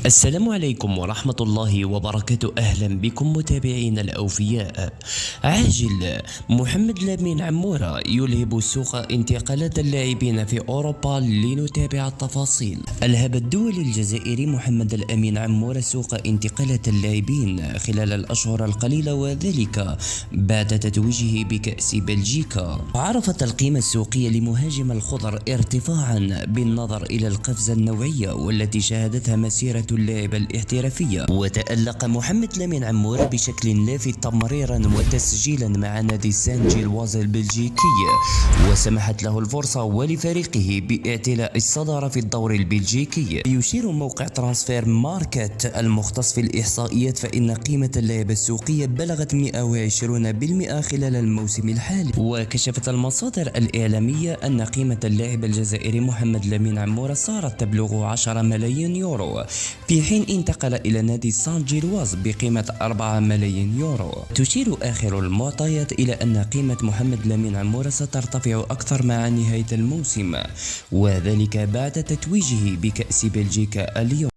السلام عليكم ورحمة الله وبركاته. أهلا بكم متابعينا الأوفياء. عاجل محمد لامين عمورة يلهب سوق انتقالات اللاعبين في أوروبا. لنتابع التفاصيل. ألهب الدولي الجزائري محمد الأمين عمورة سوق انتقالات اللاعبين خلال الأشهر القليلة، وذلك بعد تتويجه بكأس بلجيكا. عرفت القيمة السوقية لمهاجم الخضر ارتفاعا بالنظر إلى القفزة النوعية والتي شهدتها مسيرة اللاعب الاحترافية. وتألق محمد لامين عمورة بشكل لافت تمريرا وتسجيلا مع نادي سان جيلواز البلجيكي، وسمحت له الفرصة ولفريقه باعتلاء الصدارة في الدور البلجيكي. يشير موقع ترانسفير ماركت المختص في الإحصائيات فإن قيمة اللاعب السوقية بلغت 120% خلال الموسم الحالي. وكشفت المصادر الإعلامية أن قيمة اللاعب الجزائري محمد لامين عمورة صارت تبلغ 10 ملايين يورو، في حين انتقل إلى نادي سان جيلواز بقيمة 4 ملايين يورو. تشير آخر المعطيات إلى أن قيمة محمد لامين عمورة سترتفع أكثر مع نهاية الموسم، وذلك بعد تتويجه بكأس بلجيكا اليوم.